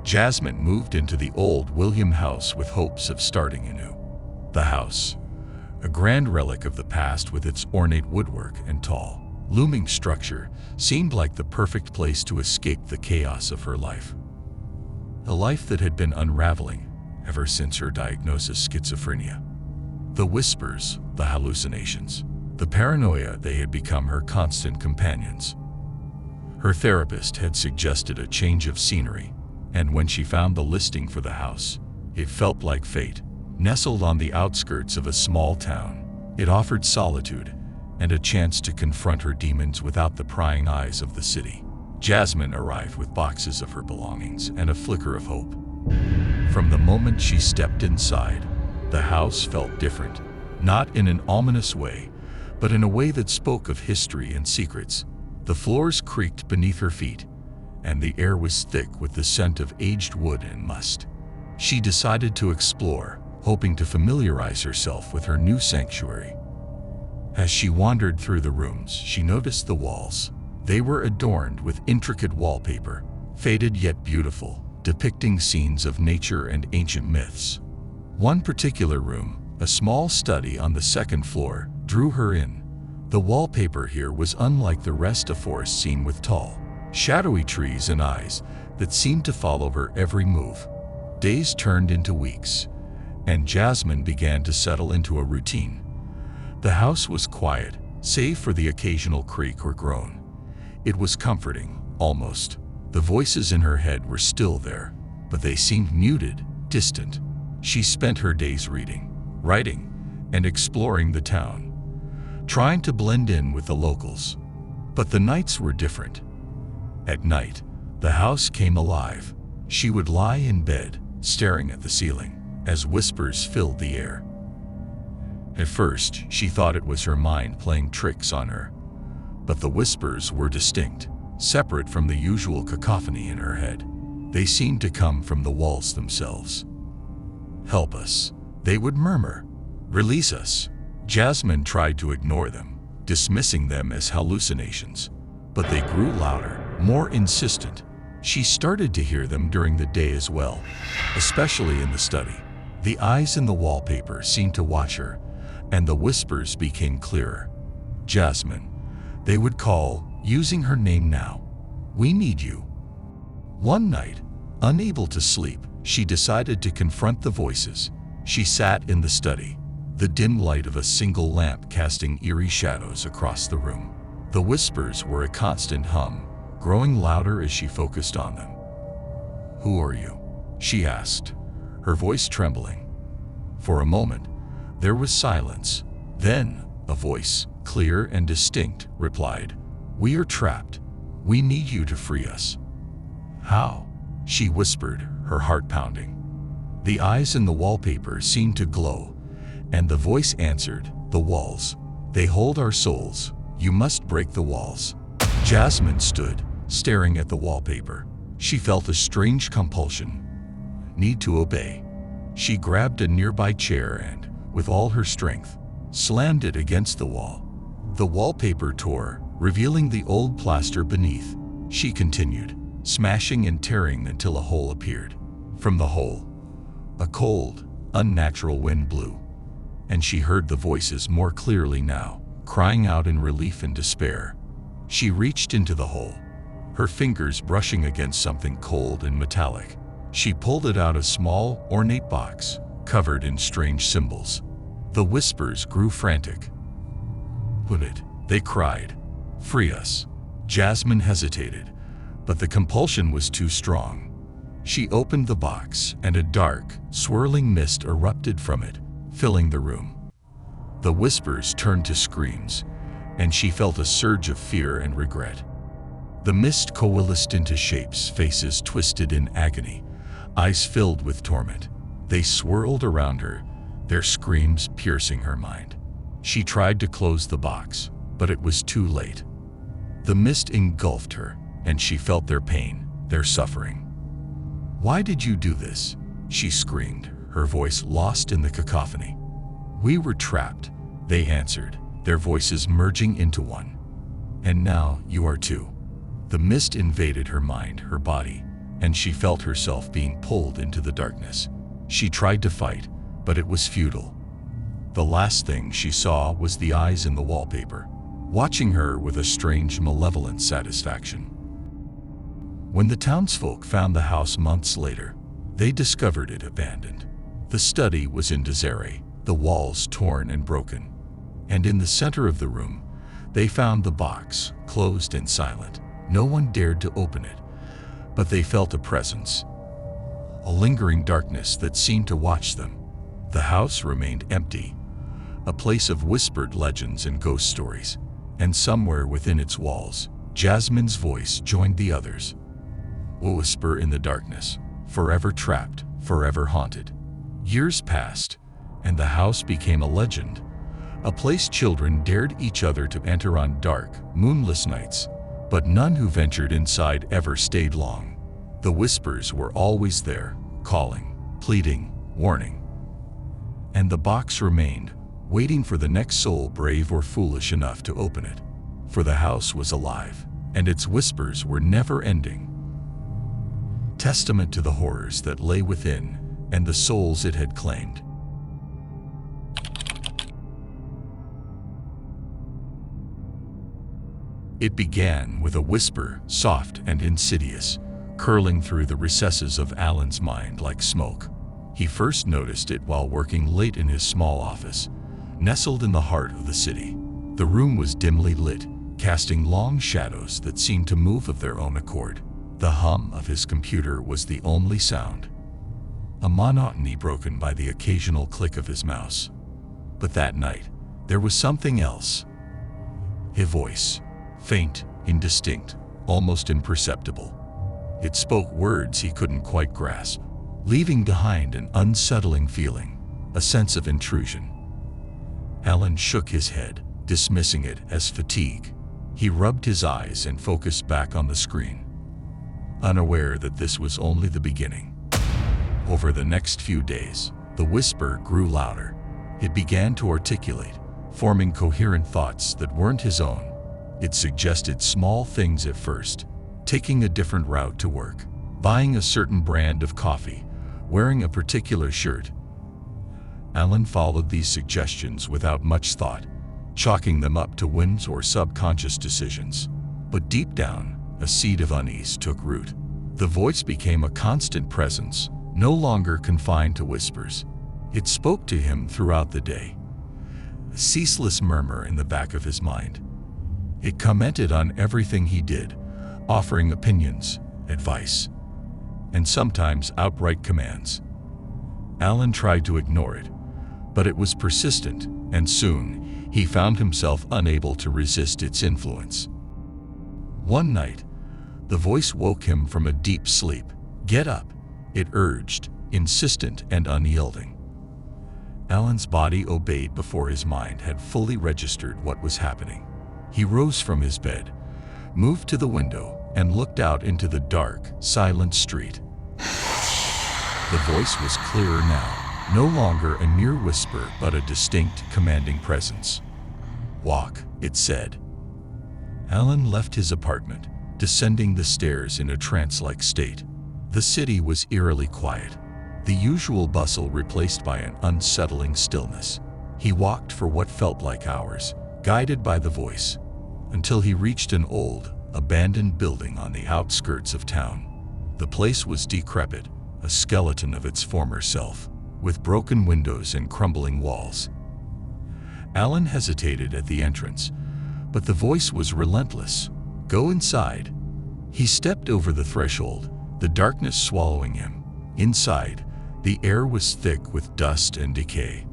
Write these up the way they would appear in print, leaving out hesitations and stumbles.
Jasmine moved into the old William house with hopes of starting anew. The house, a grand relic of the past with its ornate woodwork and tall, looming structure, seemed like the perfect place to escape the chaos of her life. A life that had been unraveling ever since her diagnosis schizophrenia. The whispers, the hallucinations, the paranoia, they had become her constant companions. Her therapist had suggested a change of scenery, and when she found the listing for the house, it felt like fate. Nestled on the outskirts of a small town, it offered solitude and a chance to confront her demons without the prying eyes of the city. Jasmine arrived with boxes of her belongings and a flicker of hope. From the moment she stepped inside, the house felt different, not in an ominous way, but in a way that spoke of history and secrets. The floors creaked beneath her feet, and the air was thick with the scent of aged wood and must. She decided to explore, hoping to familiarize herself with her new sanctuary. As she wandered through the rooms, she noticed the walls. They were adorned with intricate wallpaper, faded yet beautiful, depicting scenes of nature and ancient myths. One particular room, a small study on the second floor, drew her in. The wallpaper here was unlike the rest, a forest scene with tall, shadowy trees and eyes that seemed to follow her every move. Days turned into weeks, and Jasmine began to settle into a routine. The house was quiet, save for the occasional creak or groan. It was comforting, almost. The voices in her head were still there, but they seemed muted, distant. She spent her days reading, writing, and exploring the town, trying to blend in with the locals. But the nights were different. At night, the house came alive. She would lie in bed, staring at the ceiling, as whispers filled the air. At first, she thought it was her mind playing tricks on her, but the whispers were distinct, separate from the usual cacophony in her head. They seemed to come from the walls themselves. "Help us," they would murmur. "Release us." Jasmine tried to ignore them, dismissing them as hallucinations, but they grew louder, more insistent. She started to hear them during the day as well, especially in the study. The eyes in the wallpaper seemed to watch her, and the whispers became clearer. "Jasmine," they would call, using her name now. "We need you." One night, unable to sleep, she decided to confront the voices. She sat in the study, the dim light of a single lamp casting eerie shadows across the room. The whispers were a constant hum, growing louder as she focused on them. "Who are you?" she asked, her voice trembling. For a moment, there was silence. Then, a voice, clear and distinct, replied, "We are trapped. We need you to free us." "How?" she whispered, her heart pounding. The eyes in the wallpaper seemed to glow, and the voice answered, "The walls. They hold our souls. You must break the walls." Jasmine stood, staring at the wallpaper. She felt a strange compulsion, need to obey. She grabbed a nearby chair and, with all her strength, slammed it against the wall. The wallpaper tore, revealing the old plaster beneath. She continued, smashing and tearing until a hole appeared. From the hole, a cold, unnatural wind blew, and she heard the voices more clearly now, crying out in relief and despair. She reached into the hole, her fingers brushing against something cold and metallic. She pulled it out, a small, ornate box, covered in strange symbols. The whispers grew frantic. "Put it," they cried. "Free us." Jasmine hesitated, but the compulsion was too strong. She opened the box, and a dark, swirling mist erupted from it, filling the room. The whispers turned to screams, and she felt a surge of fear and regret. The mist coalesced into shapes, faces twisted in agony, eyes filled with torment. They swirled around her, their screams piercing her mind. She tried to close the box, but it was too late. The mist engulfed her, and she felt their pain, their suffering. "Why did you do this?" she screamed, her voice lost in the cacophony. "We were trapped," they answered, their voices merging into one. "And now you are too." The mist invaded her mind, her body, and she felt herself being pulled into the darkness. She tried to fight, but it was futile. The last thing she saw was the eyes in the wallpaper, watching her with a strange, malevolent satisfaction. When the townsfolk found the house months later, they discovered it abandoned. The study was in disarray, the walls torn and broken, and in the center of the room, they found the box, closed and silent. No one dared to open it, but they felt a presence, a lingering darkness that seemed to watch them. The house remained empty, a place of whispered legends and ghost stories, and somewhere within its walls, Jasmine's voice joined the others. A whisper in the darkness, forever trapped, forever haunted. Years passed, and the house became a legend, a place children dared each other to enter on dark, moonless nights, but none who ventured inside ever stayed long. The whispers were always there, calling, pleading, warning. And the box remained, waiting for the next soul brave or foolish enough to open it. For the house was alive, and its whispers were never ending. Testament to the horrors that lay within and the souls it had claimed. It began with a whisper, soft and insidious, curling through the recesses of Alan's mind like smoke. He first noticed it while working late in his small office, nestled in the heart of the city. The room was dimly lit, casting long shadows that seemed to move of their own accord. The hum of his computer was the only sound, a monotony broken by the occasional click of his mouse. But that night, there was something else. His voice, faint, indistinct, almost imperceptible. It spoke words he couldn't quite grasp, leaving behind an unsettling feeling, a sense of intrusion. Alan shook his head, dismissing it as fatigue. He rubbed his eyes and focused back on the screen, unaware that this was only the beginning. Over the next few days, the whisper grew louder. It began to articulate, forming coherent thoughts that weren't his own. It suggested small things at first, taking a different route to work, buying a certain brand of coffee, wearing a particular shirt. Alan followed these suggestions without much thought, chalking them up to whims or subconscious decisions. But deep down, a seed of unease took root. The voice became a constant presence, no longer confined to whispers. It spoke to him throughout the day, a ceaseless murmur in the back of his mind. It commented on everything he did, offering opinions, advice, and sometimes outright commands. Alan tried to ignore it, but it was persistent, and soon he found himself unable to resist its influence. One night, the voice woke him from a deep sleep. "Get up," it urged, insistent and unyielding. Alan's body obeyed before his mind had fully registered what was happening. He rose from his bed, moved to the window, and looked out into the dark, silent street. The voice was clearer now, no longer a mere whisper but a distinct, commanding presence. "Walk," it said. Alan left his apartment, descending the stairs in a trance-like state. The city was eerily quiet, the usual bustle replaced by an unsettling stillness. He walked for what felt like hours, guided by the voice, until he reached an old, abandoned building on the outskirts of town. The place was decrepit, a skeleton of its former self, with broken windows and crumbling walls. Alan hesitated at the entrance, but the voice was relentless. "Go inside." He stepped over the threshold, the darkness swallowing him. Inside, the air was thick with dust and decay.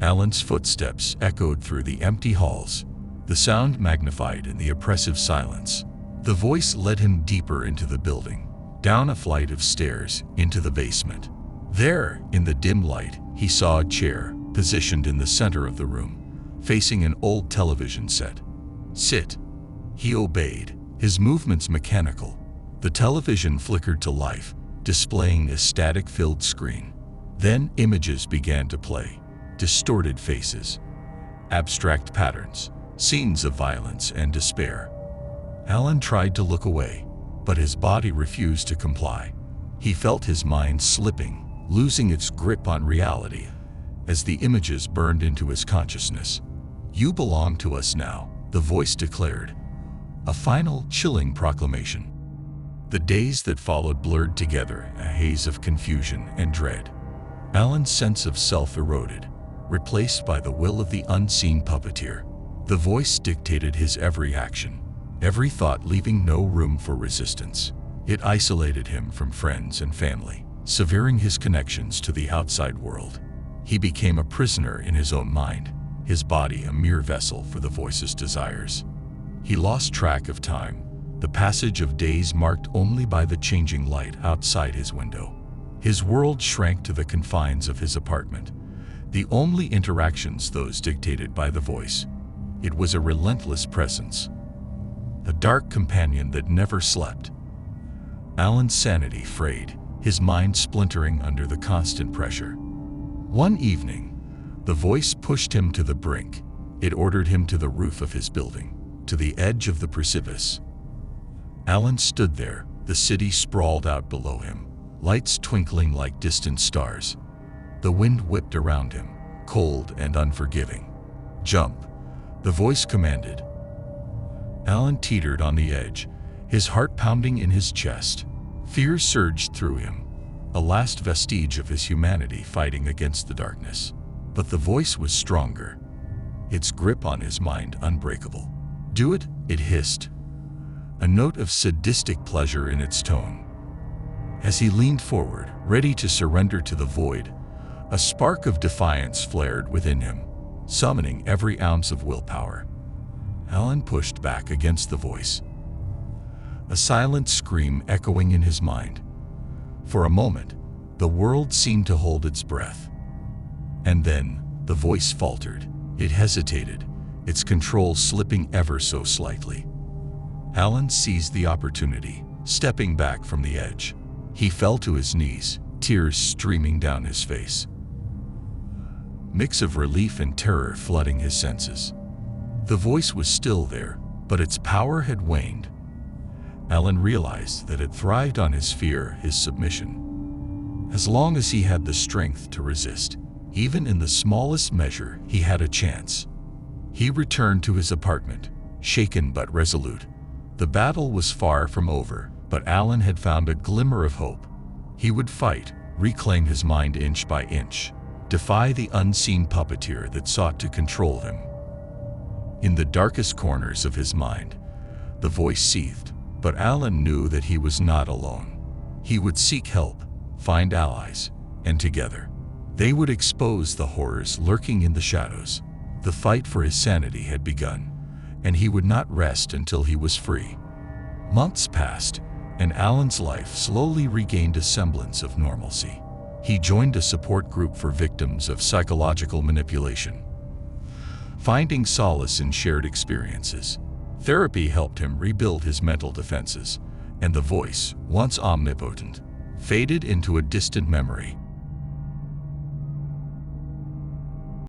Alan's footsteps echoed through the empty halls, the sound magnified in the oppressive silence. The voice led him deeper into the building, down a flight of stairs into the basement. There, in the dim light, he saw a chair, positioned in the center of the room, facing an old television set. "Sit." He obeyed, his movements mechanical. The television flickered to life, displaying a static-filled screen. Then images began to play, distorted faces, abstract patterns, scenes of violence and despair. Alan tried to look away, but his body refused to comply. He felt his mind slipping, losing its grip on reality as the images burned into his consciousness. "You belong to us now," the voice declared, a final, chilling proclamation. The days that followed blurred together, a haze of confusion and dread. Alan's sense of self eroded, replaced by the will of the unseen puppeteer. The voice dictated his every action, every thought leaving no room for resistance. It isolated him from friends and family, severing his connections to the outside world. He became a prisoner in his own mind, his body a mere vessel for the voice's desires. He lost track of time, the passage of days marked only by the changing light outside his window. His world shrank to the confines of his apartment, the only interactions those dictated by the voice. It was a relentless presence, a dark companion that never slept. Alan's sanity frayed, his mind splintering under the constant pressure. One evening, the voice pushed him to the brink. It ordered him to the roof of his building, to the edge of the precipice. Alan stood there, the city sprawled out below him, lights twinkling like distant stars. The wind whipped around him, cold and unforgiving. "Jump," the voice commanded. Alan teetered on the edge, his heart pounding in his chest. Fear surged through him, a last vestige of his humanity fighting against the darkness. But the voice was stronger, its grip on his mind unbreakable. "Do it," it hissed, a note of sadistic pleasure in its tone. As he leaned forward, ready to surrender to the void, a spark of defiance flared within him, summoning every ounce of willpower. Alan pushed back against the voice, a silent scream echoing in his mind. For a moment, the world seemed to hold its breath. And then, the voice faltered. It hesitated, its control slipping ever so slightly. Alan seized the opportunity, stepping back from the edge. He fell to his knees, tears streaming down his face. Mix of relief and terror flooding his senses. The voice was still there, but its power had waned. Alan realized that it thrived on his fear, his submission. As long as he had the strength to resist, even in the smallest measure, he had a chance. He returned to his apartment, shaken but resolute. The battle was far from over, but Alan had found a glimmer of hope. He would fight, reclaim his mind inch by inch, defy the unseen puppeteer that sought to control him. In the darkest corners of his mind, the voice seethed, but Alan knew that he was not alone. He would seek help, find allies, and together, they would expose the horrors lurking in the shadows. The fight for his sanity had begun, and he would not rest until he was free. Months passed, and Alan's life slowly regained a semblance of normalcy. He joined a support group for victims of psychological manipulation, finding solace in shared experiences. Therapy helped him rebuild his mental defenses, and the voice, once omnipotent, faded into a distant memory.